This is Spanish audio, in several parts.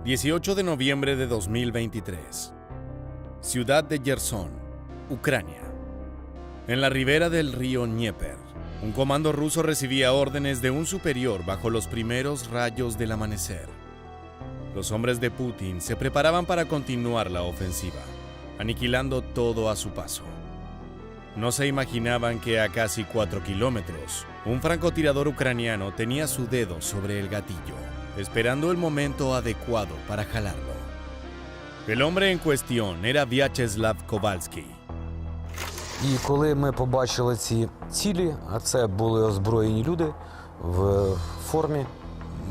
18 de noviembre de 2023. Ciudad de Jersón, Ucrania. En la ribera del río Dnieper, un comando ruso recibía órdenes de un superior bajo los primeros rayos del amanecer. Los hombres de Putin se preparaban para continuar la ofensiva, aniquilando todo a su paso. No se imaginaban que a casi 4 kilómetros, un francotirador ucraniano tenía su dedo sobre el gatillo, esperando el momento adecuado para jalarlo. El hombre en cuestión era Vyacheslav Kovalsky. І коли ми побачили ці цілі, а це були озброєні люди в формі,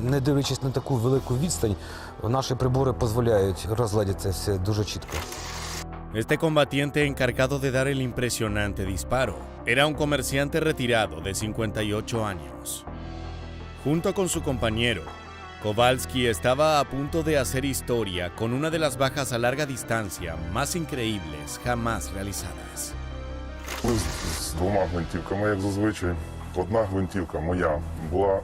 не дивлячись на таку велику відстань, наші прибори дозволяють розглядіти це все дуже чітко. Este combatiente encargado de dar el impresionante disparo era un comerciante retirado de 58 años. Junto con su compañero, Kovalsky estaba a punto de hacer historia con una de las bajas a larga distancia más increíbles jamás realizadas. З двома гвинтівками, як зазвичай. Одна гвинтівка моя була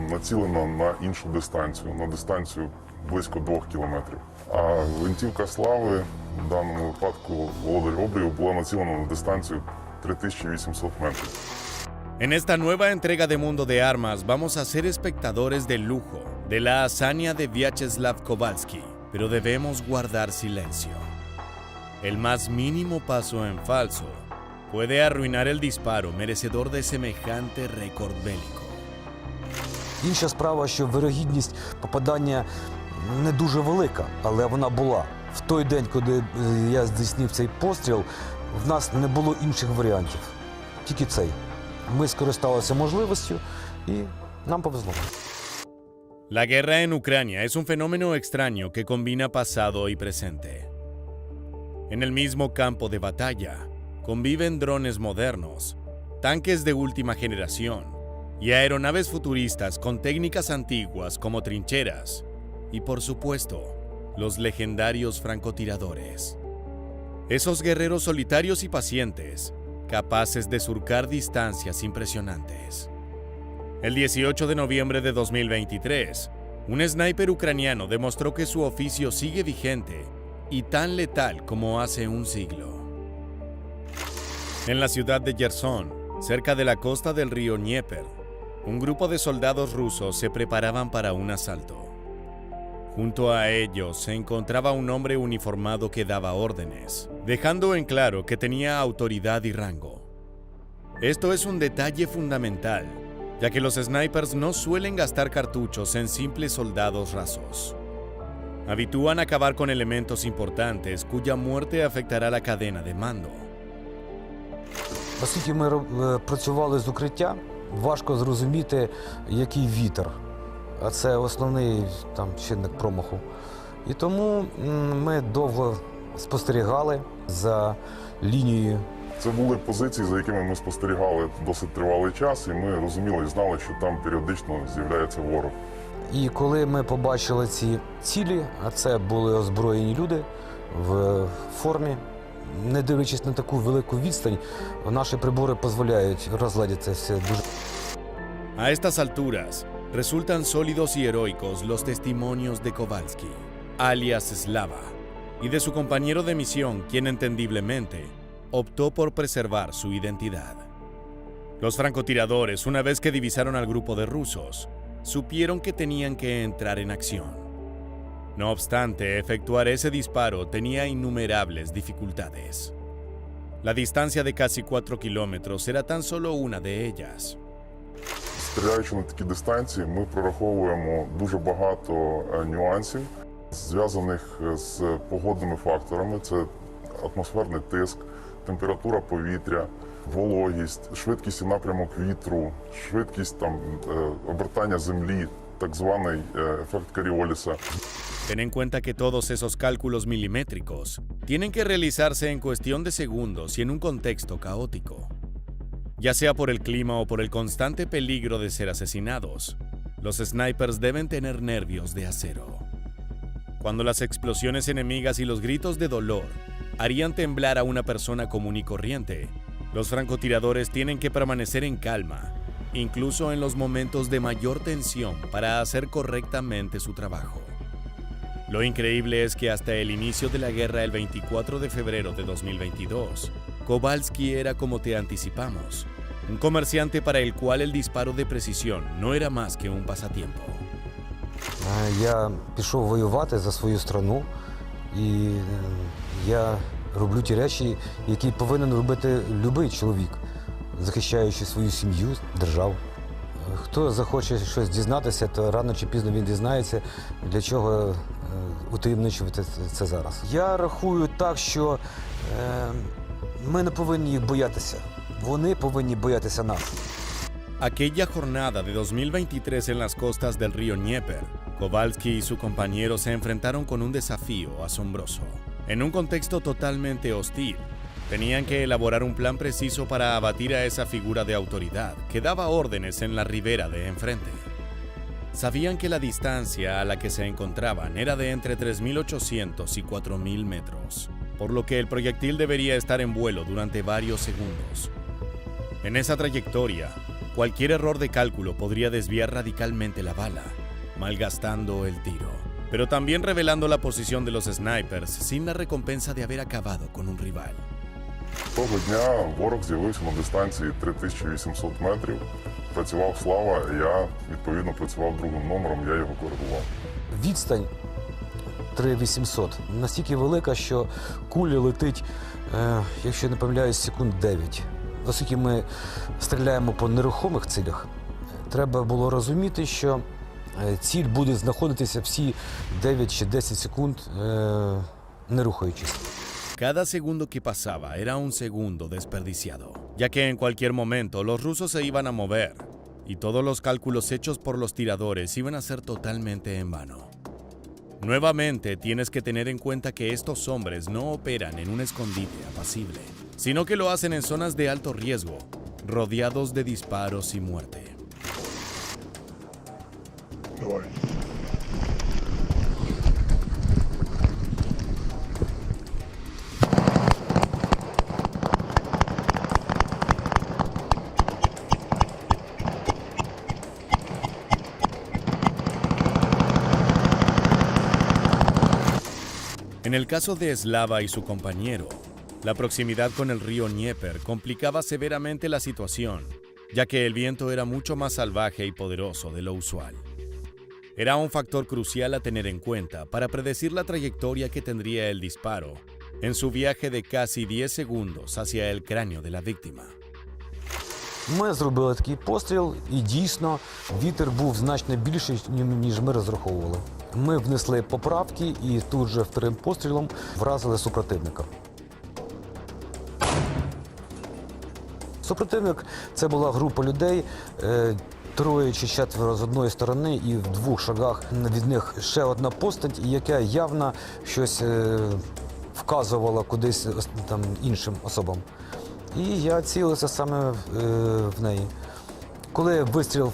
націлена на іншу дистанцію, на дистанцію близько 2 кілометрів. А гвинтівка Слави, в даному випадку Володар Обрієв, була націлена на дистанцію 3800 метрів. En esta nueva entrega de Mundo de Armas vamos a ser espectadores del lujo de la hazaña de Vyacheslav Kovalsky, pero debemos guardar silencio. El más mínimo paso en falso puede arruinar el disparo merecedor de semejante récord bélico. Інша справа, що вирогідність попадання не дуже велика, але вона була. В той день, коли я здійснив цей постріл, в нас не було інших варіантів. Тільки цей. Ми скористалися можливістю і нам повезло. La guerra en Ucrania es un fenómeno extraño que combina pasado y presente. En el mismo campo de batalla, conviven drones modernos, tanques de última generación y aeronaves futuristas con técnicas antiguas como trincheras y, por supuesto, los legendarios francotiradores. Esos guerreros solitarios y pacientes, capaces de surcar distancias impresionantes. El 18 de noviembre de 2023, un sniper ucraniano demostró que su oficio sigue vigente y tan letal como hace un siglo. En la ciudad de Jersón, cerca de la costa del río Dnieper, un grupo de soldados rusos se preparaban para un asalto. Junto a ellos se encontraba un hombre uniformado que daba órdenes, dejando en claro que tenía autoridad y rango. Esto es un detalle fundamental, ya que los snipers no suelen gastar cartuchos en simples soldados rasos. Habitúan a acabar con elementos importantes cuya muerte afectará la cadena de mando. Оскільки ми працювали з укриття, важко зрозуміти, який вітер. А це основний чинник промаху. І тому ми довго спостерігали за лінією. Це були позиції, за якими ми спостерігали досить тривалий час, і ми розуміли і знали, що там періодично з'являється ворог. І коли ми побачили ці цілі, а це були озброєні люди в формі, не дивлячись на таку велику відстань, наші прибори дозволяють розглядіти це все дуже. A estas alturas, resultan sólidos y heroicos los testimonios de Kovalsky, alias Slava, y de su compañero de misión, quien entendiblemente optó por preservar su identidad. Los francotiradores, una vez que divisaron al grupo de rusos, supieron que tenían que entrar en acción. No obstante, efectuar ese disparo tenía innumerables dificultades. La distancia de casi 4 kilómetros era tan solo una de ellas. Стріляючи на такі дистанції, ми прораховуємо дуже багато нюансів, зв'язаних з погодними факторами. Це атмосферний тиск, температура повітря, вологість, швидкість і напрямок вітру, швидкість обертання землі, так званий ефект Коріоліса. Ten en cuenta que todos esos cálculos milimétricos tienen que realizarse en cuestión de segundos y en un contexto caótico. Ya sea por el clima o por el constante peligro de ser asesinados, los snipers deben tener nervios de acero. Cuando las explosiones enemigas y los gritos de dolor harían temblar a una persona común y corriente, los francotiradores tienen que permanecer en calma, incluso en los momentos de mayor tensión, para hacer correctamente su trabajo. Lo increíble es que hasta el inicio de la guerra el 24 de febrero de 2022, Kowalski era, como te anticipamos, un comerciante para el cual el disparo de precisión no era más que un pasatiempo. Я пішов воювати за свою страну, і я роблю ті речі, які повинен робити будь-який чоловік, захищаючи свою сім'ю, державу. Хто захоче щось дізнатися, то рано чи пізно він дізнається, для чого утаємничувати це зараз. Я рахую так, що ми не повинні їх боятися. Вони повинні боятися нас. Aquella jornada de 2023 en las costas del río Dnieper, Kowalski y su compañero se enfrentaron con un desafío asombroso. En un contexto totalmente hostil, tenían que elaborar un plan preciso para abatir a esa figura de autoridad que daba órdenes en la ribera de enfrente. Sabían que la distancia a la que se encontraban era de entre 3.800 y 4.000 metros, por lo que el proyectil debería estar en vuelo durante varios segundos. En esa trayectoria, cualquier error de cálculo podría desviar radicalmente la bala, malgastando el tiro, pero también revelando la posición de los snipers sin la recompensa de haber acabado con un rival. Того дня ворог з'явився на дистанції 3800 метрів. Працював Слава, і я, відповідно, працював другим номером, я його коригував. Відстань 3800 настільки велика, що куля летить, якщо я не помиляюсь, секунд 9. Оскільки ми стріляємо по нерухомих цілях, треба було розуміти, що ціль буде знаходитися всі 9 чи 10 секунд, не рухаючись. Cada segundo que pasaba era un segundo desperdiciado, ya que en cualquier momento los rusos se iban a mover y todos los cálculos hechos por los tiradores iban a ser totalmente en vano. Nuevamente tienes que tener en cuenta que estos hombres no operan en un escondite apacible, sino que lo hacen en zonas de alto riesgo, rodeados de disparos y muerte. En el caso de Slava y su compañero, la proximidad con el río Dnieper complicaba severamente la situación, ya que el viento era mucho más salvaje y poderoso de lo usual. Era un factor crucial a tener en cuenta para predecir la trayectoria que tendría el disparo en su viaje de casi 10 segundos hacia el cráneo de la víctima. Ми зробили такий постріл, і дійсно вітер був значно більший, ніж ми розраховували. Ми внесли поправки і тут же вторим пострілом вразили супротивника. Супротивник – це була група людей, троє чи четверо з одної сторони, і в 2 шагах від них ще одна постать, яка явно щось вказувала кудись там іншим особам. І я цілився саме в неї. Коли постріл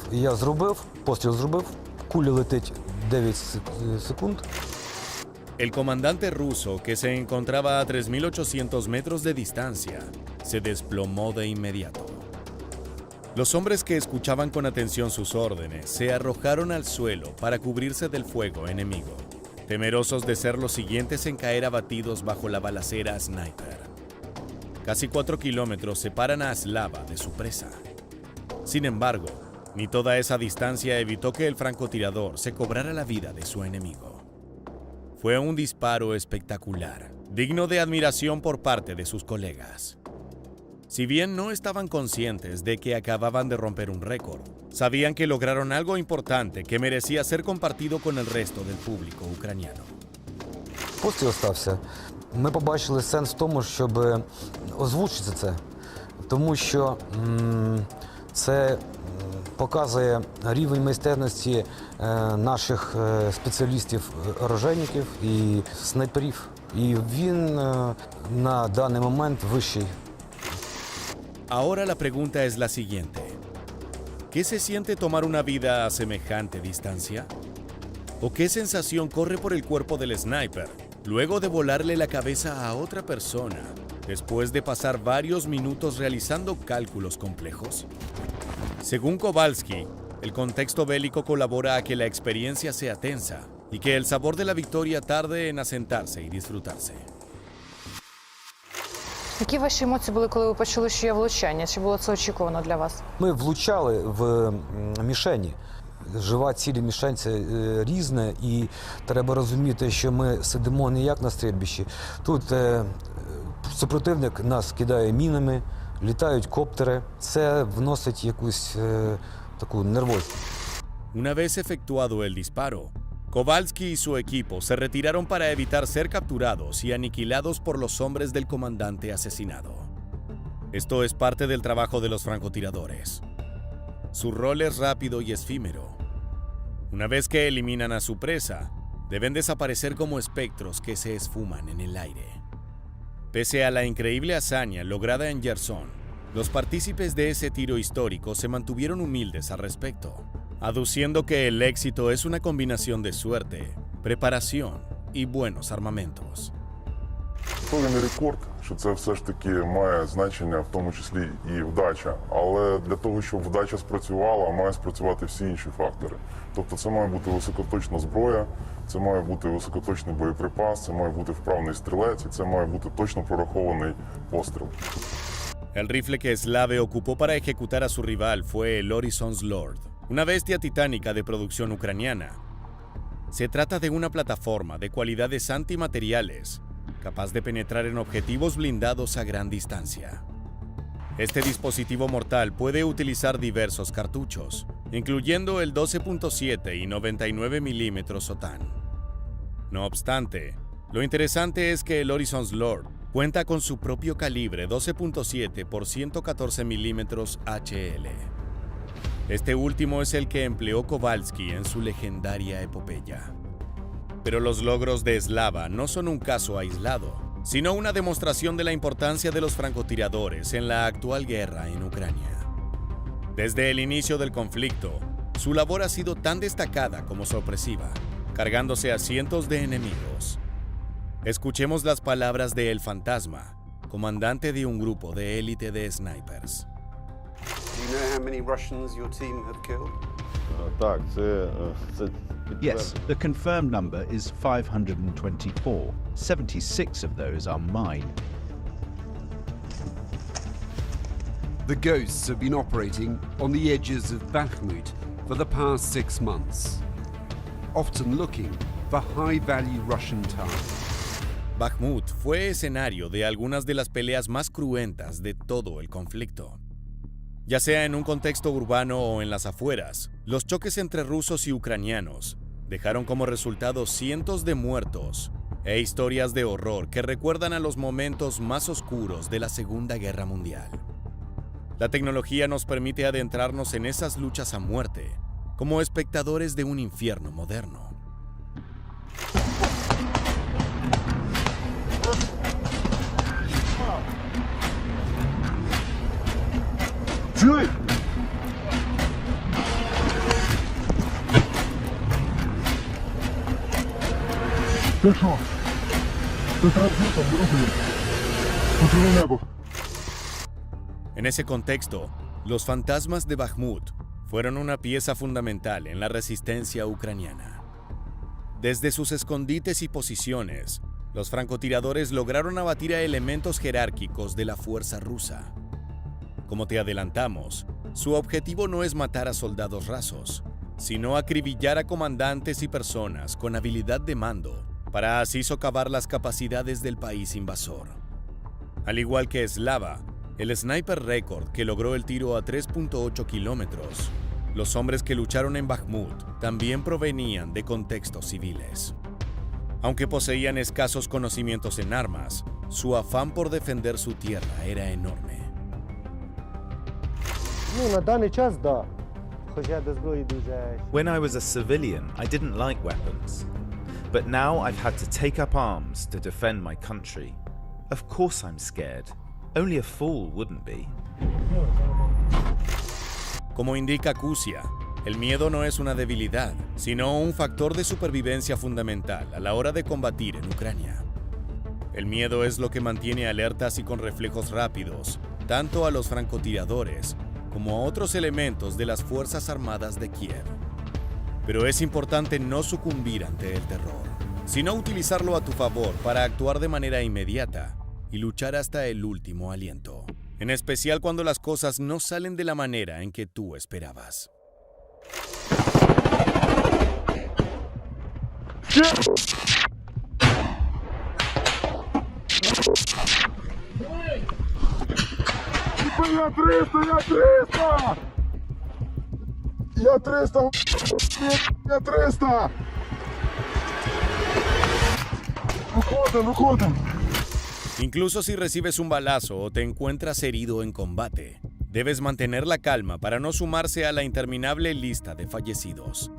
зробив, куля летить 9 секунд. El comandante ruso, que se encontraba a 3.800 metros de distancia, se desplomó de inmediato. Los hombres que escuchaban con atención sus órdenes se arrojaron al suelo para cubrirse del fuego enemigo, temerosos de ser los siguientes en caer abatidos bajo la balacera sniper. Casi 4 kilómetros separan a Slava de su presa. Sin embargo, ni toda esa distancia evitó que el francotirador se cobrara la vida de su enemigo. Fue un disparo espectacular, digno de admiración por parte de sus colegas. Si bien no estaban conscientes de que acababan de romper un récord, sabían que lograron algo importante que merecía ser compartido con el resto del público ucraniano. Постріл стався. Ми побачили сенс в тому, щоб озвучити це, тому що це показує рівень майстерності наших спеціалістів-оружейників і снайперів. І він на даний момент вищий. Ahora la pregunta es la siguiente. ¿Qué se siente tomar una vida a semejante distancia? ¿O qué sensación corre por el cuerpo del sniper luego de volarle la cabeza a otra persona después de pasar varios minutos realizando cálculos complejos? Según Kowalski, el contexto bélico colabora a que la experiencia sea tensa, y que el sabor de la victoria tarde en asentarse y disfrutarse. Які ваші емоції були, коли ви почули, що є влучання? Чи було це очікувано для вас? Ми влучали в мішені. Жива ціль мішень – це різне, і треба розуміти, що ми сидимо не як на стрільбищі. Тут супротивник нас кидає мінами, літають коптери. Це вносить якусь таку нервозність. Una vez efectuado el disparo, Kowalski y su equipo se retiraron para evitar ser capturados y aniquilados por los hombres del comandante asesinado. Esto es parte del trabajo de los francotiradores. Su rol es rápido y efímero. Una vez que eliminan a su presa, deben desaparecer como espectros que se esfuman en el aire. Pese a la increíble hazaña lograda en Jersón, los partícipes de ese tiro histórico se mantuvieron humildes al respecto, aduciendo que el éxito es una combinación de suerte, preparación y buenos armamentos. То він рекорд, що це все ж таки має значення, в тому числі і вдача. Але для того, щоб вдача спрацювала, має спрацювати всі інші фактори. Тобто це має бути високоточна зброя, це має бути високоточний боєприпас, це має бути вправний стрілець, і це має бути точно прорахований постріл. El rifle que Slave ocupó para ejecutar a su rival fue el Horizon's Lord, una bestia titánica de producción ucraniana. Se trata de una plataforma de cualidades antimateriales, capaz de penetrar en objetivos blindados a gran distancia. Este dispositivo mortal puede utilizar diversos cartuchos, incluyendo el 12.7 y 99 mm OTAN. No obstante, lo interesante es que el Horizon's Lord cuenta con su propio calibre 12.7 por 114 mm HL. Este último es el que empleó Kowalski en su legendaria epopeya. Pero los logros de Slava no son un caso aislado, sino una demostración de la importancia de los francotiradores en la actual guerra en Ucrania. Desde el inicio del conflicto, su labor ha sido tan destacada como sorpresiva, cargándose a cientos de enemigos. Escuchemos las palabras de El Fantasma, comandante de un grupo de élite de snipers. Do you know how many Russians your team have killed? Так, це Yes, the confirmed number is 524. 76 of those are mine. The Ghosts have been operating on the edges of Bakhmut for the past 6 months, often looking for high-value Russian targets. Bakhmut fue escenario de algunas de las peleas más cruentas de todo el conflicto. Ya sea en un contexto urbano o en las afueras, los choques entre rusos y ucranianos dejaron como resultado cientos de muertos e historias de horror que recuerdan a los momentos más oscuros de la Segunda Guerra Mundial. La tecnología nos permite adentrarnos en esas luchas a muerte, como espectadores de un infierno moderno. En ese contexto, los fantasmas de Bakhmut fueron una pieza fundamental en la resistencia ucraniana. Desde sus escondites y posiciones, los francotiradores lograron abatir a elementos jerárquicos de la fuerza rusa. Como te adelantamos, su objetivo no es matar a soldados rasos, sino acribillar a comandantes y personas con habilidad de mando para así socavar las capacidades del país invasor. Al igual que Slava, el sniper récord que logró el tiro a 3.8 kilómetros, los hombres que lucharon en Bakhmut también provenían de contextos civiles. Aunque poseían escasos conocimientos en armas, su afán por defender su tierra era enorme. When I was a civilian, I didn't like weapons. But now I've had to take up arms to defend my country. Of course I'm scared. Only a fool wouldn't be. Como indica Kusia, el miedo no es una debilidad, sino un factor de supervivencia fundamental a la hora de combatir en Ucrania. El miedo es lo que mantiene alertas y con reflejos rápidos, tanto a los francotiradores como a otros elementos de las Fuerzas Armadas de Kiev. Pero es importante no sucumbir ante el terror, sino utilizarlo a tu favor para actuar de manera inmediata y luchar hasta el último aliento, en especial cuando las cosas no salen de la manera en que tú esperabas. Incluso si recibes un balazo o te encuentras herido en combate, debes mantener la calma para no sumarse a la interminable lista de fallecidos.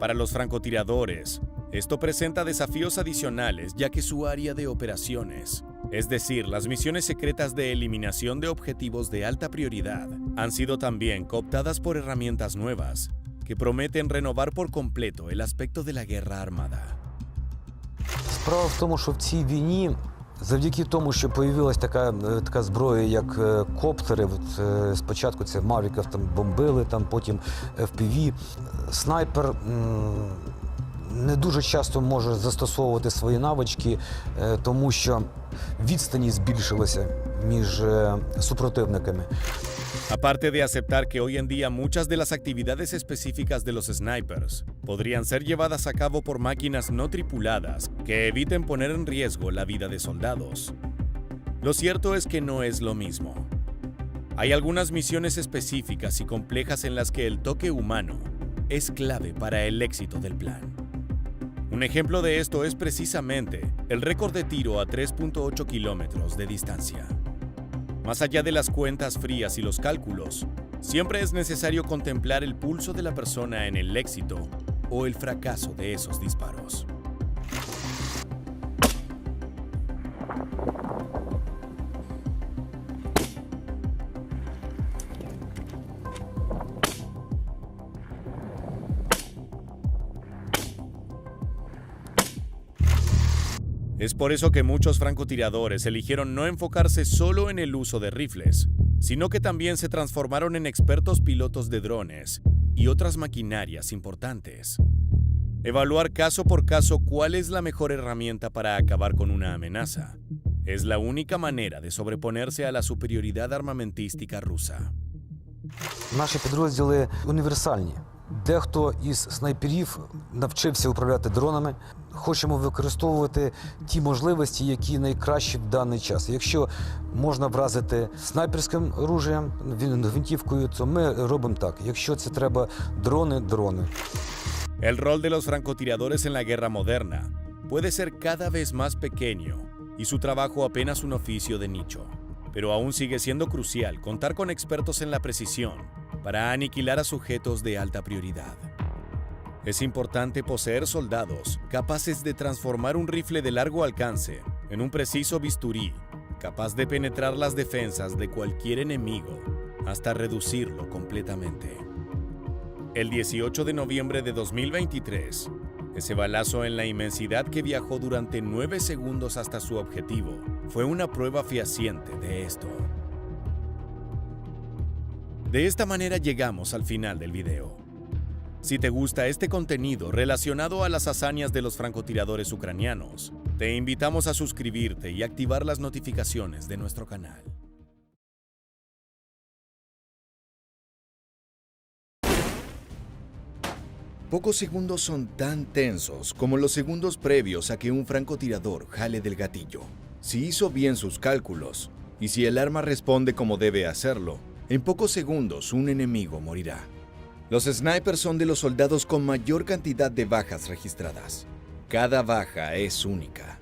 Para los francotiradores, esto presenta desafíos adicionales ya que su área de operaciones, es decir, las misiones secretas de eliminación de objetivos de alta prioridad, han sido también cooptadas por herramientas nuevas que prometen renovar por completo el aspecto de la guerra armada. Справа в тому, що в цій війні, завдяки тому, що появилась така зброя, як коптери, спочатку це Мавіків там бомбили, потім FPV, снайпер не дуже часто може застосовувати свої навички, тому що відстані збільшилися між супротивниками. Aparte de aceptar que hoy en día muchas de las actividades específicas de los snipers podrían ser llevadas a cabo por máquinas no tripuladas que eviten poner en riesgo la vida de soldados, lo cierto es que no es lo mismo. Hay algunas misiones específicas y complejas en las que el toque humano es clave para el éxito del plan. Un ejemplo de esto es precisamente el récord de tiro a 3.8 kilómetros de distancia. Más allá de las cuentas frías y los cálculos, siempre es necesario contemplar el pulso de la persona en el éxito o el fracaso de esos disparos. Es por eso que muchos francotiradores eligieron no enfocarse solo en el uso de rifles, sino que también se transformaron en expertos pilotos de drones y otras maquinarias importantes. Evaluar caso por caso cuál es la mejor herramienta para acabar con una amenaza es la única manera de sobreponerse a la superioridad armamentística rusa. Наші підрозділи універсальні. Дехто із снайперів навчився управляти дронами. Хочемо використовувати ті можливості, які найкращі в даний час. Якщо можна вразити снайперським оружієм, гвинтівкою, то ми робимо так. Якщо це треба дрони, дрони. El rol de los francotiradores en la guerra moderna puede ser cada vez más pequeño y su trabajo apenas un oficio de nicho. Pero aún sigue siendo crucial contar con expertos en la precisión para aniquilar a sujetos de alta prioridad. Es importante poseer soldados capaces de transformar un rifle de largo alcance en un preciso bisturí, capaz de penetrar las defensas de cualquier enemigo hasta reducirlo completamente. El 18 de noviembre de 2023, ese balazo en la inmensidad que viajó durante 9 segundos hasta su objetivo fue una prueba fehaciente de esto. De esta manera llegamos al final del video. Si te gusta este contenido relacionado a las hazañas de los francotiradores ucranianos, te invitamos a suscribirte y activar las notificaciones de nuestro canal. Pocos segundos son tan tensos como los segundos previos a que un francotirador jale del gatillo. Si hizo bien sus cálculos, y si el arma responde como debe hacerlo, en pocos segundos un enemigo morirá. Los snipers son de los soldados con mayor cantidad de bajas registradas. Cada baja es única.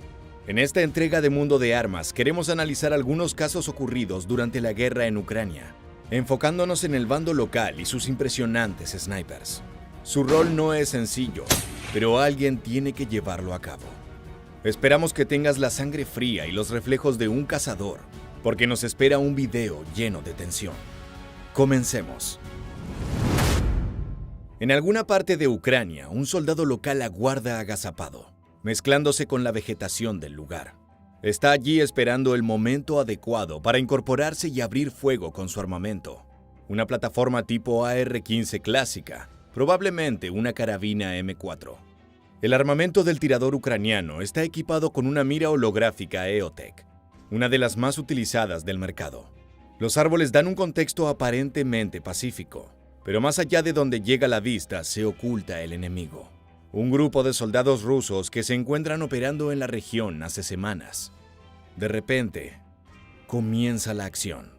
En esta entrega de Mundo de Armas queremos analizar algunos casos ocurridos durante la guerra en Ucrania, enfocándonos en el bando local y sus impresionantes snipers. Su rol no es sencillo, pero alguien tiene que llevarlo a cabo. Esperamos que tengas la sangre fría y los reflejos de un cazador, porque nos espera un video lleno de tensión. Comencemos. En alguna parte de Ucrania, un soldado local aguarda agazapado, mezclándose con la vegetación del lugar. Está allí esperando el momento adecuado para incorporarse y abrir fuego con su armamento. Una plataforma tipo AR-15 clásica, probablemente una carabina M4. El armamento del tirador ucraniano está equipado con una mira holográfica EOTech, una de las más utilizadas del mercado. Los árboles dan un contexto aparentemente pacífico, pero más allá de donde llega la vista se oculta el enemigo. Un grupo de soldados rusos que se encuentran operando en la región hace semanas. De repente, comienza la acción.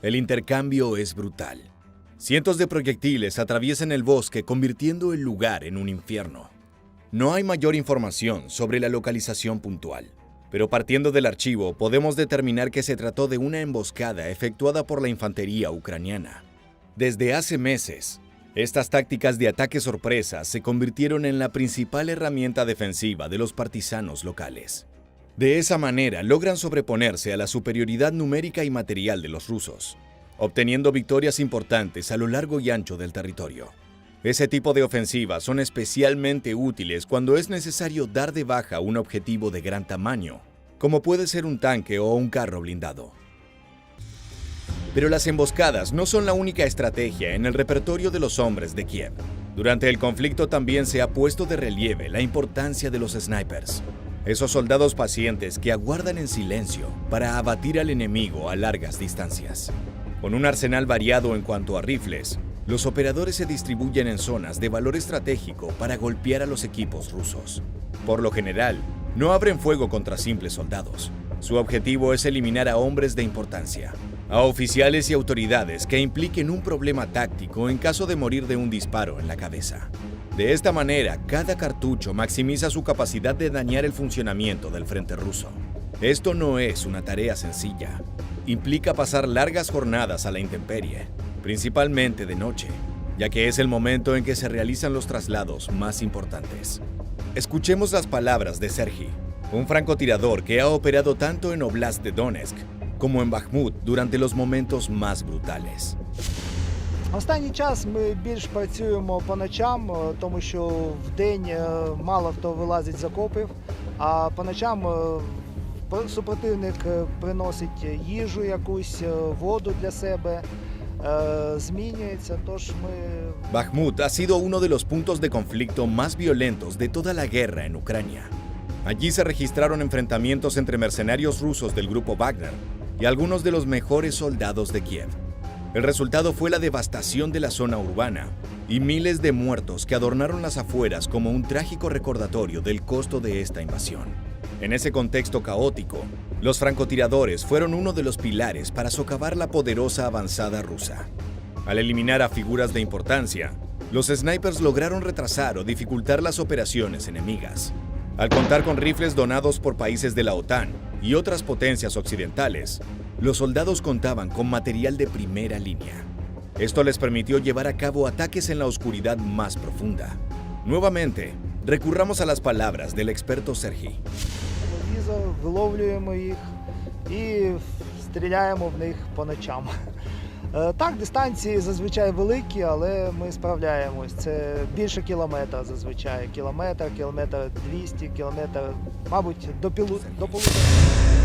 El intercambio es brutal. Cientos de proyectiles atraviesan el bosque, convirtiendo el lugar en un infierno. No hay mayor información sobre la localización puntual, pero partiendo del archivo podemos determinar que se trató de una emboscada efectuada por la infantería ucraniana. Desde hace meses, estas tácticas de ataque sorpresa se convirtieron en la principal herramienta defensiva de los partisanos locales. De esa manera logran sobreponerse a la superioridad numérica y material de los rusos, obteniendo victorias importantes a lo largo y ancho del territorio. Ese tipo de ofensivas son especialmente útiles cuando es necesario dar de baja un objetivo de gran tamaño, como puede ser un tanque o un carro blindado. Pero las emboscadas no son la única estrategia en el repertorio de los hombres de Kiev. Durante el conflicto también se ha puesto de relieve la importancia de los snipers, esos soldados pacientes que aguardan en silencio para abatir al enemigo a largas distancias. Con un arsenal variado en cuanto a rifles, los operadores se distribuyen en zonas de valor estratégico para golpear a los equipos rusos. Por lo general, no abren fuego contra simples soldados. Su objetivo es eliminar a hombres de importancia, a oficiales y autoridades que impliquen un problema táctico en caso de morir de un disparo en la cabeza. De esta manera, cada cartucho maximiza su capacidad de dañar el funcionamiento del frente ruso. Esto no es una tarea sencilla. Implica pasar largas jornadas a la intemperie, principalmente de noche, ya que es el momento en que se realizan los traslados más importantes. Escuchemos las palabras de Serhiy, un francotirador que ha operado tanto en Oblast de Donetsk como en Bakhmut durante los momentos más brutales. Останній час ми більш працюємо по ночам, тому що вдень мало хто вилазить з окопів, а по ночам супротивник приносить їжу якусь, воду для себе, змінюється, тож ми... Bakhmut ha sido uno de los puntos de conflicto más violentos de toda la guerra en Ucrania. Allí se registraron enfrentamientos entre mercenarios rusos del grupo Wagner y algunos de los mejores soldados de Kiev. El resultado fue la devastación de la zona urbana y miles de muertos que adornaron las afueras como un trágico recordatorio del costo de esta invasión. En ese contexto caótico, los francotiradores fueron uno de los pilares para socavar la poderosa avanzada rusa. Al eliminar a figuras de importancia, los snipers lograron retrasar o dificultar las operaciones enemigas. Al contar con rifles donados por países de la OTAN y otras potencias occidentales, los soldados contaban con material de primera línea. Esto les permitió llevar a cabo ataques en la oscuridad más profunda. Nuevamente, recurramos a las palabras del experto Serhiy. Виловлюємо їх і стріляємо в них по ночам. Так, дистанції зазвичай великі, але ми справляємось. Це більше кілометра зазвичай. Кілометр 200, кілометр, мабуть, до полутора.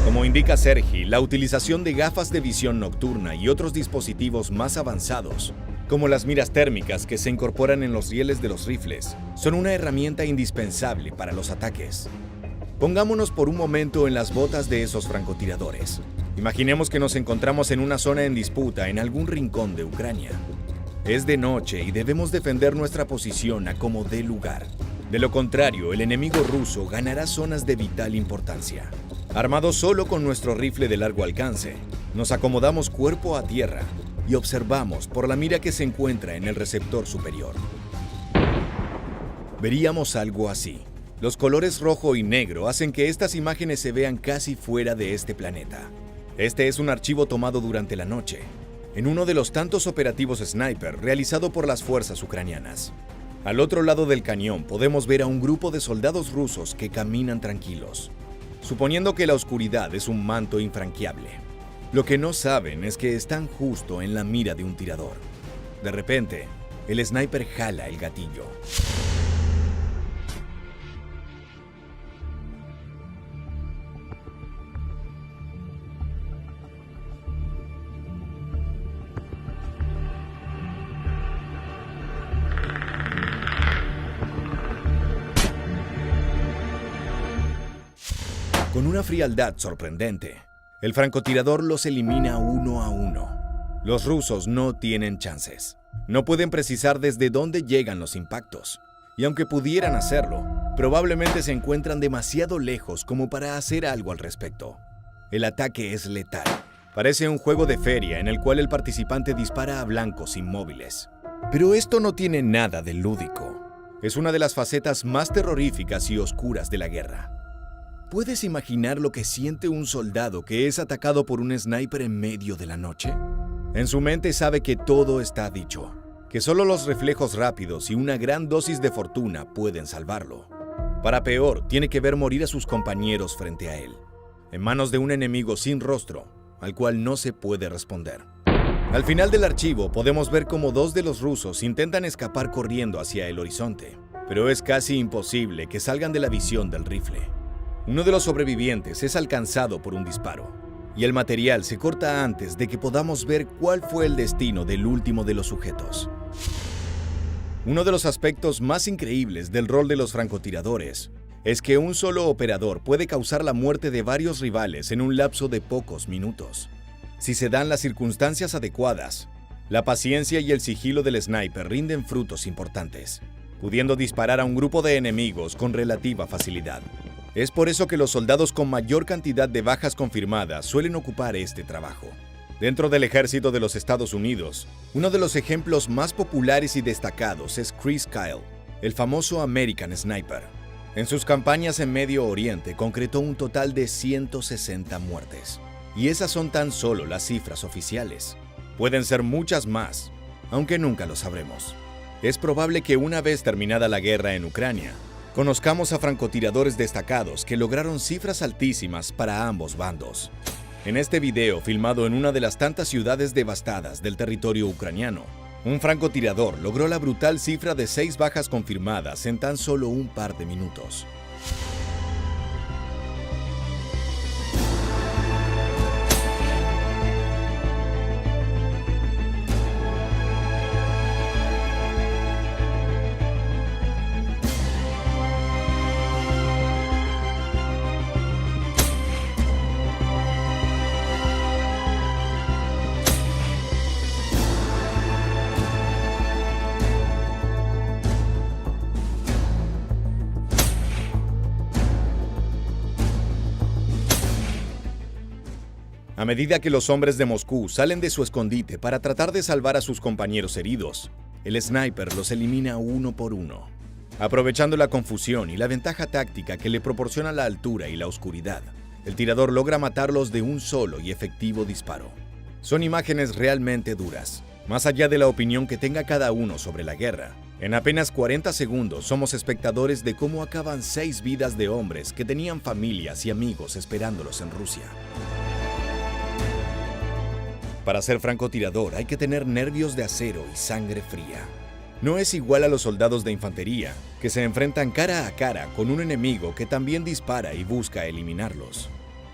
Como indica Serhiy, la utilización de gafas de visión nocturna y otros dispositivos más avanzados, como las miras térmicas que se incorporan en los rieles de los rifles, son una herramienta indispensable para los ataques. Pongámonos por un momento en las botas de esos francotiradores. Imaginemos que nos encontramos en una zona en disputa en algún rincón de Ucrania. Es de noche y debemos defender nuestra posición a como dé lugar. De lo contrario, el enemigo ruso ganará zonas de vital importancia. Armados solo con nuestro rifle de largo alcance, nos acomodamos cuerpo a tierra y observamos por la mira que se encuentra en el receptor superior. Veríamos algo así. Los colores rojo y negro hacen que estas imágenes se vean casi fuera de este planeta. Este es un archivo tomado durante la noche, en uno de los tantos operativos sniper realizado por las fuerzas ucranianas. Al otro lado del cañón podemos ver a un grupo de soldados rusos que caminan tranquilos, suponiendo que la oscuridad es un manto infranqueable. Lo que no saben es que están justo en la mira de un tirador. De repente, el sniper jala el gatillo. Con una frialdad sorprendente, el francotirador los elimina uno a uno. Los rusos no tienen chances. No pueden precisar desde dónde llegan los impactos. Y aunque pudieran hacerlo, probablemente se encuentran demasiado lejos como para hacer algo al respecto. El ataque es letal. Parece un juego de feria en el cual el participante dispara a blancos inmóviles. Pero esto no tiene nada de lúdico. Es una de las facetas más terroríficas y oscuras de la guerra. ¿Puedes imaginar lo que siente un soldado que es atacado por un sniper en medio de la noche? En su mente sabe que todo está dicho, que solo los reflejos rápidos y una gran dosis de fortuna pueden salvarlo. Para peor, tiene que ver morir a sus compañeros frente a él, en manos de un enemigo sin rostro, al cual no se puede responder. Al final del archivo podemos ver cómo 2 de los rusos intentan escapar corriendo hacia el horizonte, pero es casi imposible que salgan de la visión del rifle. Uno de los sobrevivientes es alcanzado por un disparo, y el material se corta antes de que podamos ver cuál fue el destino del último de los sujetos. Uno de los aspectos más increíbles del rol de los francotiradores es que un solo operador puede causar la muerte de varios rivales en un lapso de pocos minutos. Si se dan las circunstancias adecuadas, la paciencia y el sigilo del sniper rinden frutos importantes, pudiendo disparar a un grupo de enemigos con relativa facilidad. Es por eso que los soldados con mayor cantidad de bajas confirmadas suelen ocupar este trabajo. Dentro del ejército de los Estados Unidos, uno de los ejemplos más populares y destacados es Chris Kyle, el famoso American Sniper. En sus campañas en Medio Oriente concretó un total de 160 muertes. Y esas son tan solo las cifras oficiales. Pueden ser muchas más, aunque nunca lo sabremos. Es probable que una vez terminada la guerra en Ucrania, conozcamos a francotiradores destacados que lograron cifras altísimas para ambos bandos. En este video, filmado en una de las tantas ciudades devastadas del territorio ucraniano, un francotirador logró la brutal cifra de 6 bajas confirmadas en tan solo un par de minutos. A medida que los hombres de Moscú salen de su escondite para tratar de salvar a sus compañeros heridos, el sniper los elimina uno por uno. Aprovechando la confusión y la ventaja táctica que le proporciona la altura y la oscuridad, el tirador logra matarlos de un solo y efectivo disparo. Son imágenes realmente duras. Más allá de la opinión que tenga cada uno sobre la guerra, en apenas 40 segundos somos espectadores de cómo acaban 6 vidas de hombres que tenían familias y amigos esperándolos en Rusia. Para ser francotirador hay que tener nervios de acero y sangre fría. No es igual a los soldados de infantería, que se enfrentan cara a cara con un enemigo que también dispara y busca eliminarlos.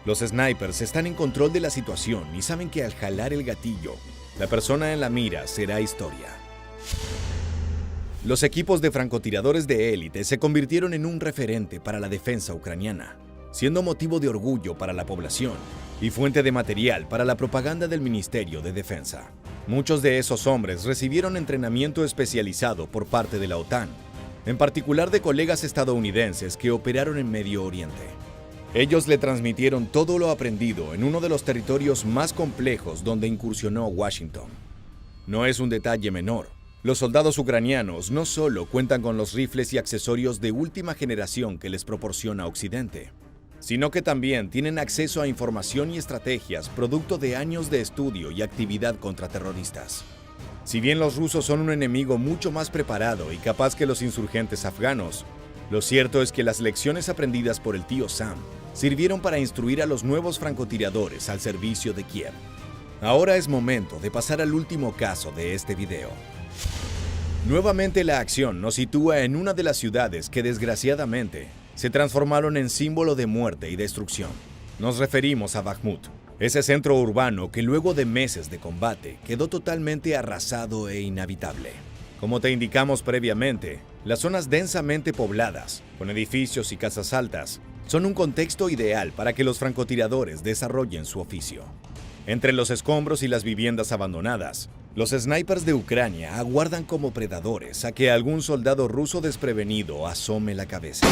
Los snipers están en control de la situación y saben que al jalar el gatillo, la persona en la mira será historia. Los equipos de francotiradores de élite se convirtieron en un referente para la defensa ucraniana, siendo motivo de orgullo para la población y fuente de material para la propaganda del Ministerio de Defensa. Muchos de esos hombres recibieron entrenamiento especializado por parte de la OTAN, en particular de colegas estadounidenses que operaron en Medio Oriente. Ellos le transmitieron todo lo aprendido en uno de los territorios más complejos donde incursionó Washington. No es un detalle menor. Los soldados ucranianos no solo cuentan con los rifles y accesorios de última generación que les proporciona Occidente, sino que también tienen acceso a información y estrategias producto de años de estudio y actividad contra terroristas. Si bien los rusos son un enemigo mucho más preparado y capaz que los insurgentes afganos, lo cierto es que las lecciones aprendidas por el tío Sam sirvieron para instruir a los nuevos francotiradores al servicio de Kiev. Ahora es momento de pasar al último caso de este video. Nuevamente la acción nos sitúa en una de las ciudades que desgraciadamente se transformaron en símbolo de muerte y destrucción. Nos referimos a Bakhmut, ese centro urbano que luego de meses de combate quedó totalmente arrasado e inhabitable. Como te indicamos previamente, las zonas densamente pobladas, con edificios y casas altas, son un contexto ideal para que los francotiradores desarrollen su oficio. Entre los escombros y las viviendas abandonadas, los snipers de Ucrania aguardan como predadores a que algún soldado ruso desprevenido asome la cabeza.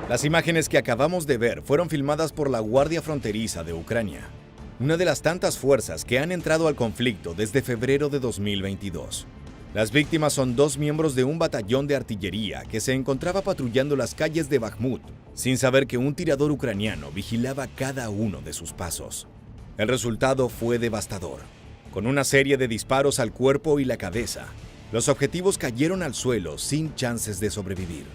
Las imágenes que acabamos de ver fueron filmadas por la Guardia Fronteriza de Ucrania, una de las tantas fuerzas que han entrado al conflicto desde febrero de 2022. Las víctimas son 2 miembros de un batallón de artillería que se encontraba patrullando las calles de Bakhmut, sin saber que un tirador ucraniano vigilaba cada uno de sus pasos. El resultado fue devastador. Con una serie de disparos al cuerpo y la cabeza, los objetivos cayeron al suelo sin chances de sobrevivir.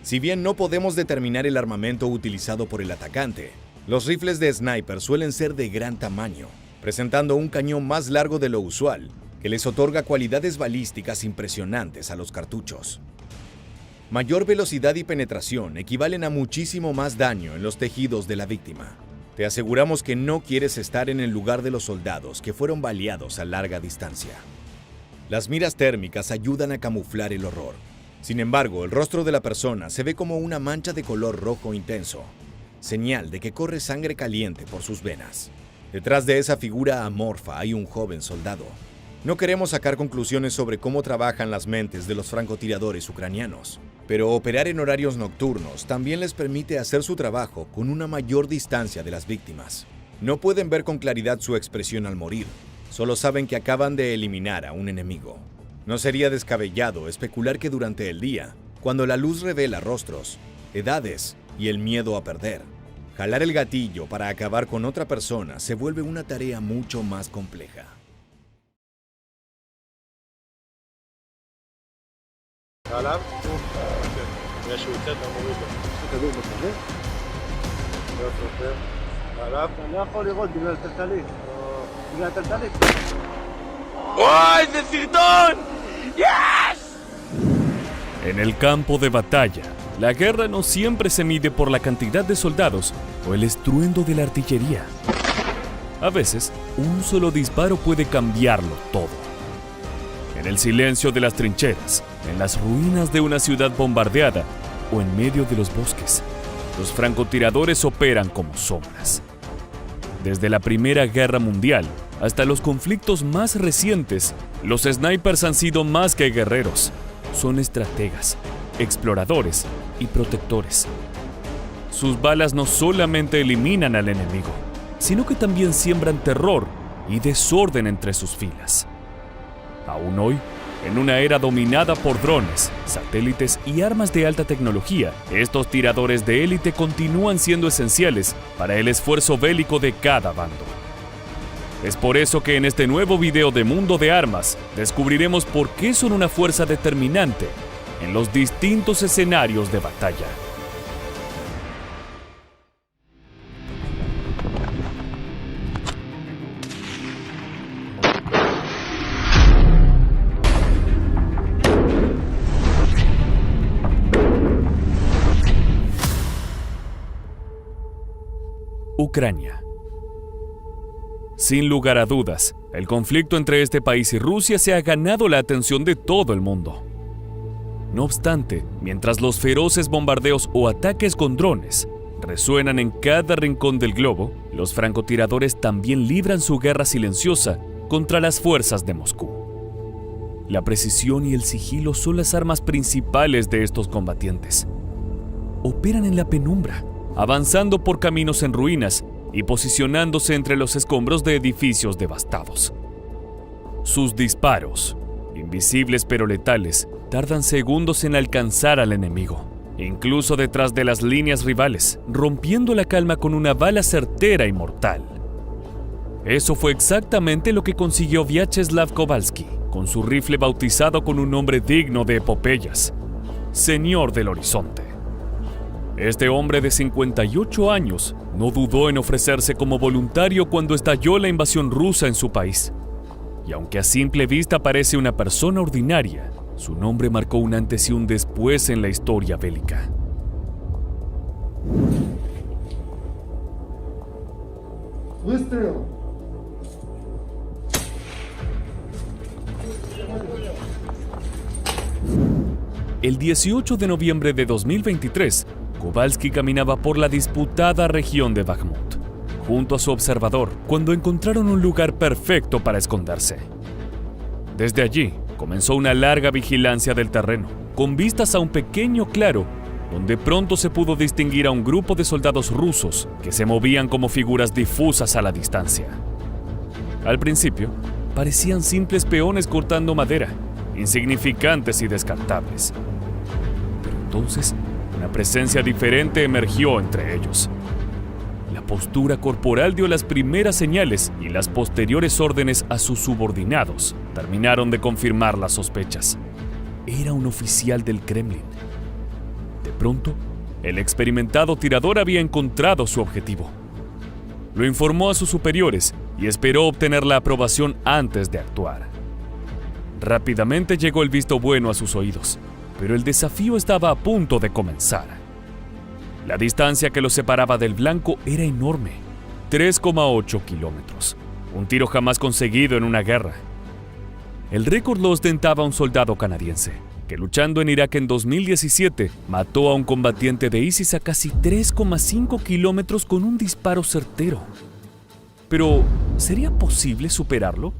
Si bien no podemos determinar el armamento utilizado por el atacante, los rifles de sniper suelen ser de gran tamaño, presentando un cañón más largo de lo usual, que les otorga cualidades balísticas impresionantes a los cartuchos. Mayor velocidad y penetración equivalen a muchísimo más daño en los tejidos de la víctima. Te aseguramos que no quieres estar en el lugar de los soldados que fueron baleados a larga distancia. Las miras térmicas ayudan a camuflar el horror. Sin embargo, el rostro de la persona se ve como una mancha de color rojo intenso, señal de que corre sangre caliente por sus venas. Detrás de esa figura amorfa hay un joven soldado. No queremos sacar conclusiones sobre cómo trabajan las mentes de los francotiradores ucranianos, pero operar en horarios nocturnos también les permite hacer su trabajo con una mayor distancia de las víctimas. No pueden ver con claridad su expresión al morir, solo saben que acaban de eliminar a un enemigo. No sería descabellado especular que durante el día, cuando la luz revela rostros, edades y el miedo a perder, jalar el gatillo para acabar con otra persona se vuelve una tarea mucho más compleja. En el campo de batalla, la guerra no siempre se mide por la cantidad de soldados o el estruendo de la artillería. A veces, un solo disparo puede cambiarlo todo. En el silencio de las trincheras, en las ruinas de una ciudad bombardeada o en medio de los bosques, los francotiradores operan como sombras. Desde la Primera Guerra Mundial hasta los conflictos más recientes, los snipers han sido más que guerreros. Son estrategas, exploradores y protectores. Sus balas no solamente eliminan al enemigo, sino que también siembran terror y desorden entre sus filas. Aún hoy, en una era dominada por drones, satélites y armas de alta tecnología, estos tiradores de élite continúan siendo esenciales para el esfuerzo bélico de cada bando. Es por eso que en este nuevo video de Mundo de Armas descubriremos por qué son una fuerza determinante en los distintos escenarios de batalla. Ucrania. Sin lugar a dudas, el conflicto entre este país y Rusia se ha ganado la atención de todo el mundo. No obstante, mientras los feroces bombardeos o ataques con drones resuenan en cada rincón del globo, los francotiradores también libran su guerra silenciosa contra las fuerzas de Moscú. La precisión y el sigilo son las armas principales de estos combatientes. Operan en la penumbra, avanzando por caminos en ruinas y posicionándose entre los escombros de edificios devastados. Sus disparos, invisibles pero letales, tardan segundos en alcanzar al enemigo, incluso detrás de las líneas rivales, rompiendo la calma con una bala certera y mortal. Eso fue exactamente lo que consiguió Vyacheslav Kowalski, con su rifle bautizado con un nombre digno de epopeyas: Señor del Horizonte. Este hombre de 58 años no dudó en ofrecerse como voluntario cuando estalló la invasión rusa en su país. Y aunque a simple vista parece una persona ordinaria, Su nombre marcó un antes y un después en la historia bélica. El 18 de noviembre de 2023, Kowalski caminaba por la disputada región de Bakhmut, junto a su observador, cuando encontraron un lugar perfecto para esconderse. Desde allí, comenzó una larga vigilancia del terreno, con vistas a un pequeño claro, donde pronto se pudo distinguir a un grupo de soldados rusos que se movían como figuras difusas a la distancia. Al principio, parecían simples peones cortando madera, insignificantes y descartables. Pero entonces, una presencia diferente emergió entre ellos. La postura corporal dio las primeras señales y las posteriores órdenes a sus subordinados terminaron de confirmar las sospechas. Era un oficial del Kremlin. De pronto, el experimentado tirador había encontrado su objetivo. Lo informó a sus superiores y esperó obtener la aprobación antes de actuar. Rápidamente llegó el visto bueno a sus oídos, pero el desafío estaba a punto de comenzar. La distancia que los separaba del blanco era enorme, 3,8 kilómetros, un tiro jamás conseguido en una guerra. El récord lo ostentaba un soldado canadiense, que luchando en Irak en 2017 mató a un combatiente de ISIS a casi 3,5 kilómetros con un disparo certero. Pero, ¿sería posible superarlo?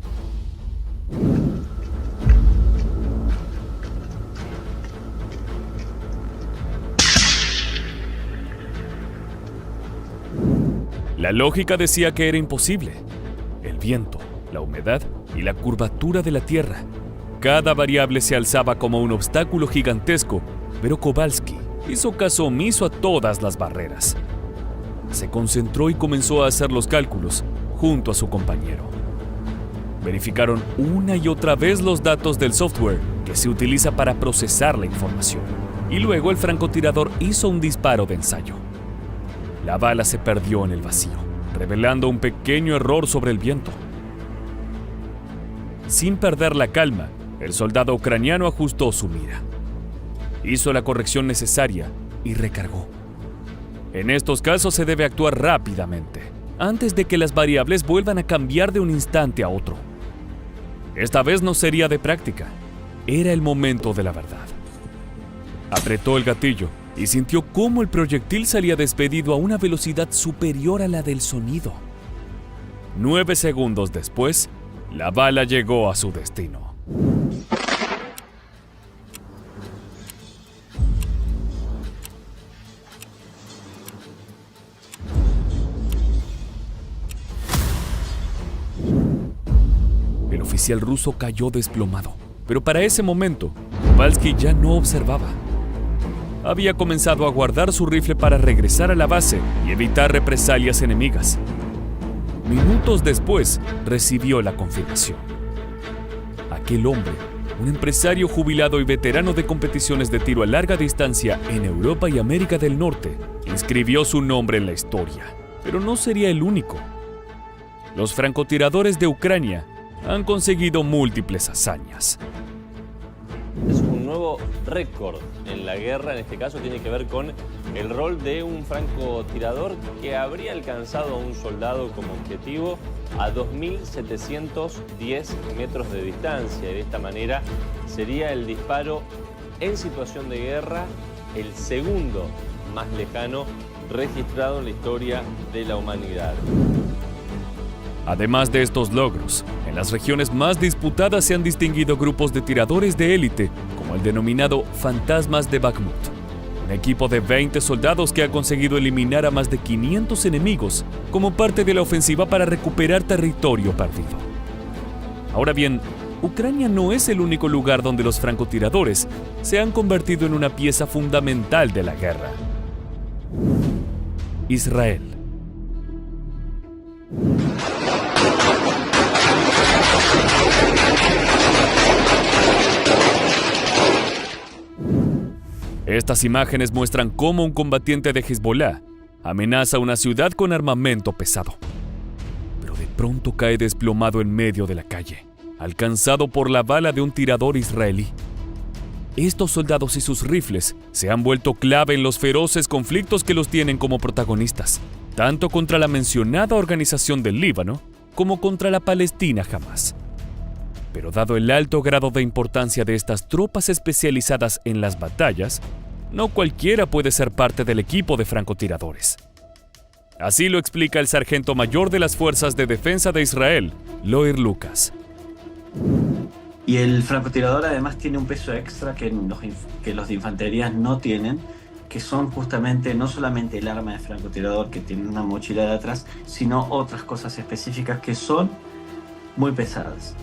La lógica decía que era imposible. El viento, la humedad y la curvatura de la tierra. Cada variable se alzaba como un obstáculo gigantesco, pero Kowalski hizo caso omiso a todas las barreras. Se concentró y comenzó a hacer los cálculos junto a su compañero. Verificaron una y otra vez los datos del software que se utiliza para procesar la información. Y luego el francotirador hizo un disparo de ensayo. La bala se perdió en el vacío, revelando un pequeño error sobre el viento. Sin perder la calma, el soldado ucraniano ajustó su mira. Hizo la corrección necesaria y recargó. En estos casos se debe actuar rápidamente, antes de que las variables vuelvan a cambiar de un instante a otro. Esta vez no sería de práctica, era el momento de la verdad. Apretó el gatillo y sintió cómo el proyectil salía despedido a una velocidad superior a la del sonido. 9 segundos después, la bala llegó a su destino. El oficial ruso cayó desplomado, pero para ese momento, Kowalski ya no observaba. Había comenzado a guardar su rifle para regresar a la base y evitar represalias enemigas. Minutos después, recibió la confirmación. Aquel hombre, un empresario jubilado y veterano de competiciones de tiro a larga distancia en Europa y América del Norte, inscribió su nombre en la historia, pero no sería el único. Los francotiradores de Ucrania han conseguido múltiples hazañas. Es un nuevo récord en la guerra, en este caso tiene que ver con el rol de un francotirador que habría alcanzado a un soldado como objetivo a 2.710 metros de distancia. Y de esta manera sería el disparo en situación de guerra el segundo más lejano registrado en la historia de la humanidad. Además de estos logros, en las regiones más disputadas se han distinguido grupos de tiradores de élite, como el denominado Fantasmas de Bakhmut, un equipo de 20 soldados que ha conseguido eliminar a más de 500 enemigos como parte de la ofensiva para recuperar territorio perdido. Ahora bien, Ucrania no es el único lugar donde los francotiradores se han convertido en una pieza fundamental de la guerra. Israel. Estas imágenes muestran cómo un combatiente de Hezbollah amenaza una ciudad con armamento pesado. Pero de pronto cae desplomado en medio de la calle, alcanzado por la bala de un tirador israelí. estos soldados y sus rifles se han vuelto clave en los feroces conflictos que los tienen como protagonistas, tanto contra la mencionada organización del Líbano como contra la Palestina Hamás. Pero dado el alto grado de importancia de estas tropas especializadas en las batallas, no cualquiera puede ser parte del equipo de francotiradores. Así lo explica el sargento mayor de las Fuerzas de Defensa de Israel, Yair Lucas. Y el francotirador además tiene un peso extra que los de infantería no tienen, que son justamente no solamente el arma de francotirador que tiene una mochila de atrás, sino otras cosas específicas que son muy pesadas.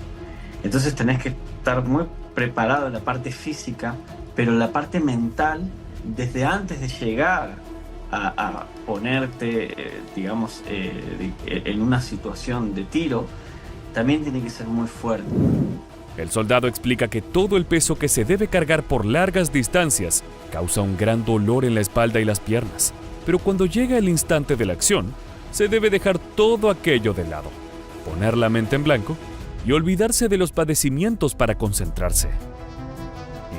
Entonces tenés que estar muy preparado en la parte física, pero en la parte mental, desde antes de llegar a ponerte, en una situación de tiro, también tiene que ser muy fuerte. El soldado explica que todo el peso que se debe cargar por largas distancias causa un gran dolor en la espalda y las piernas, pero cuando llega el instante de la acción, se debe dejar todo aquello de lado, poner la mente en blanco y olvidarse de los padecimientos para concentrarse,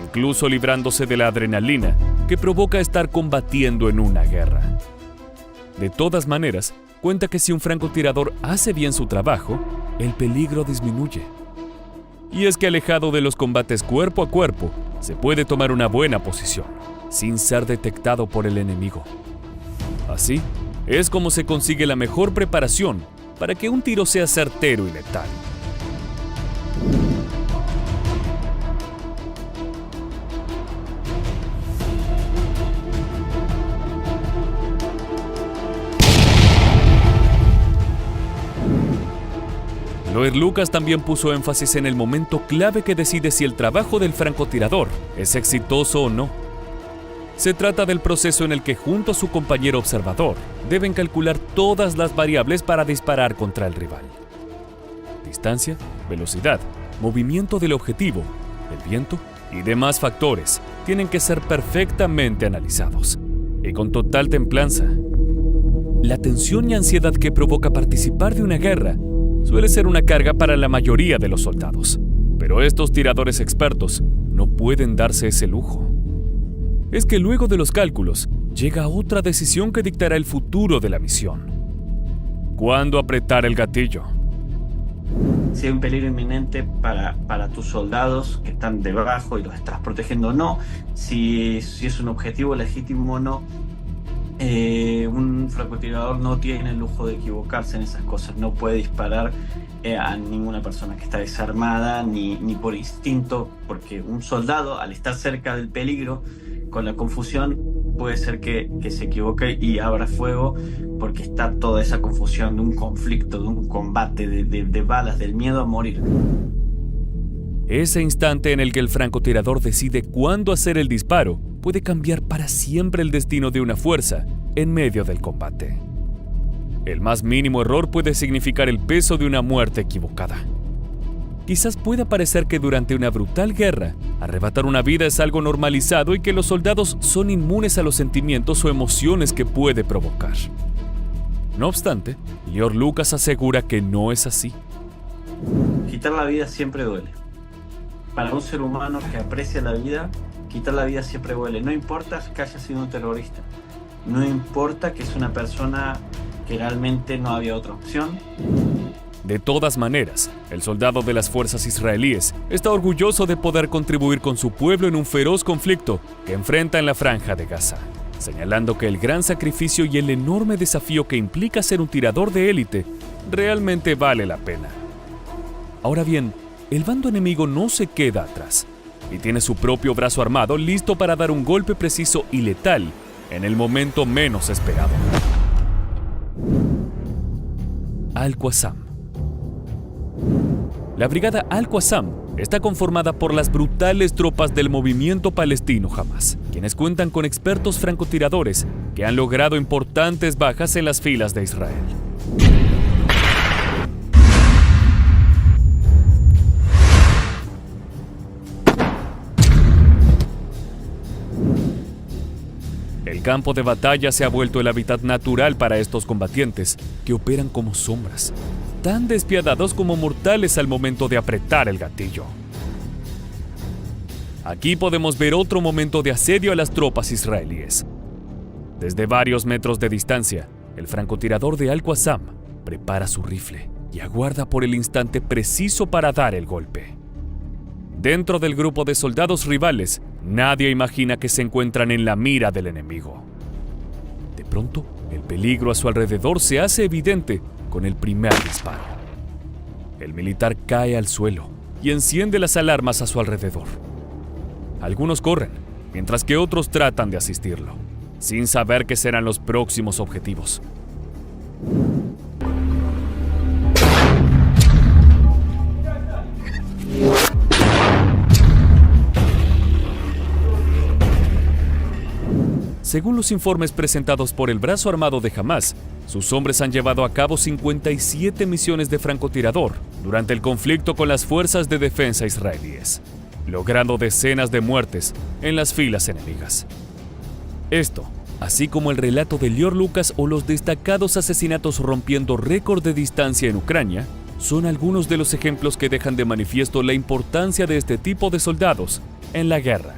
incluso librándose de la adrenalina que provoca estar combatiendo en una guerra. De todas maneras, cuenta que si un francotirador hace bien su trabajo, el peligro disminuye. Y es que alejado de los combates cuerpo a cuerpo, se puede tomar una buena posición, sin ser detectado por el enemigo. Así, es como se consigue la mejor preparación para que un tiro sea certero y letal. Yair Lucas también puso énfasis en el momento clave que decide si el trabajo del francotirador es exitoso o no. Se trata del proceso en el que junto a su compañero observador deben calcular todas las variables para disparar contra el rival. Distancia, velocidad, movimiento del objetivo, el viento y demás factores tienen que ser perfectamente analizados y con total templanza. La tensión y ansiedad que provoca participar de una guerra suele ser una carga para la mayoría de los soldados, pero estos tiradores expertos no pueden darse ese lujo. Es que luego de los cálculos, llega otra decisión que dictará el futuro de la misión. ¿Cuándo apretar el gatillo? Si hay un peligro inminente para tus soldados que están debajo y los estás protegiendo o no, si es un objetivo legítimo o no. Un francotirador no tiene el lujo de equivocarse en esas cosas, no puede disparar a ninguna persona que está desarmada ni por instinto, porque un soldado al estar cerca del peligro, con la confusión, puede ser que se equivoque y abra fuego, porque está toda esa confusión de un conflicto, de un combate, de balas, del miedo a morir. Ese instante en el que el francotirador decide cuándo hacer el disparo puede cambiar para siempre el destino de una fuerza en medio del combate. El más mínimo error puede significar el peso de una muerte equivocada. Quizás pueda parecer que durante una brutal guerra, arrebatar una vida es algo normalizado y que los soldados son inmunes a los sentimientos o emociones que puede provocar. No obstante, Yair Lucas asegura que no es así. Quitar la vida siempre duele. Para un ser humano que aprecia la vida, quitar la vida siempre duele. No importa que haya sido un terrorista. No importa que es una persona que realmente no había otra opción. De todas maneras, el soldado de las fuerzas israelíes está orgulloso de poder contribuir con su pueblo en un feroz conflicto que enfrenta en la Franja de Gaza, señalando que el gran sacrificio y el enorme desafío que implica ser un tirador de élite realmente vale la pena. Ahora bien, el bando enemigo no se queda atrás y tiene su propio brazo armado listo para dar un golpe preciso y letal en el momento menos esperado. Al-Qassam. La brigada Al-Qassam está conformada por las brutales tropas del movimiento palestino Hamás, quienes cuentan con expertos francotiradores que han logrado importantes bajas en las filas de Israel. El campo de batalla se ha vuelto el hábitat natural para estos combatientes, que operan como sombras, tan despiadados como mortales al momento de apretar el gatillo. Aquí podemos ver otro momento de asedio a las tropas israelíes. Desde varios metros de distancia, el francotirador de Al-Qassam prepara su rifle y aguarda por el instante preciso para dar el golpe. Dentro del grupo de soldados rivales, nadie imagina que se encuentran en la mira del enemigo. De pronto, el peligro a su alrededor se hace evidente con el primer disparo. El militar cae al suelo y enciende las alarmas a su alrededor. Algunos corren, mientras que otros tratan de asistirlo, sin saber qué serán los próximos objetivos. Según los informes presentados por el brazo armado de Hamás, sus hombres han llevado a cabo 57 misiones de francotirador durante el conflicto con las fuerzas de defensa israelíes, logrando decenas de muertes en las filas enemigas. Esto, así como el relato de Lior Lucas o los destacados asesinatos rompiendo récord de distancia en Ucrania, son algunos de los ejemplos que dejan de manifiesto la importancia de este tipo de soldados en la guerra.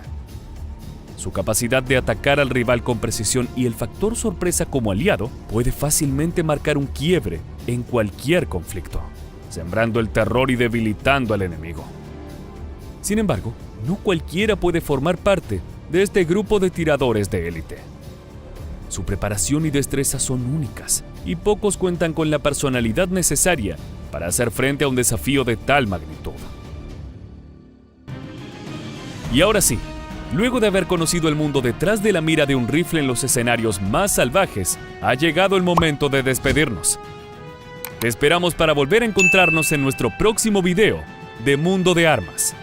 Su capacidad de atacar al rival con precisión y el factor sorpresa como aliado puede fácilmente marcar un quiebre en cualquier conflicto, sembrando el terror y debilitando al enemigo. Sin embargo, no cualquiera puede formar parte de este grupo de tiradores de élite. Su preparación y destreza son únicas, y pocos cuentan con la personalidad necesaria para hacer frente a un desafío de tal magnitud. Y ahora sí, luego de haber conocido el mundo detrás de la mira de un rifle en los escenarios más salvajes, ha llegado el momento de despedirnos. Te esperamos para volver a encontrarnos en nuestro próximo video de Mundo de Armas.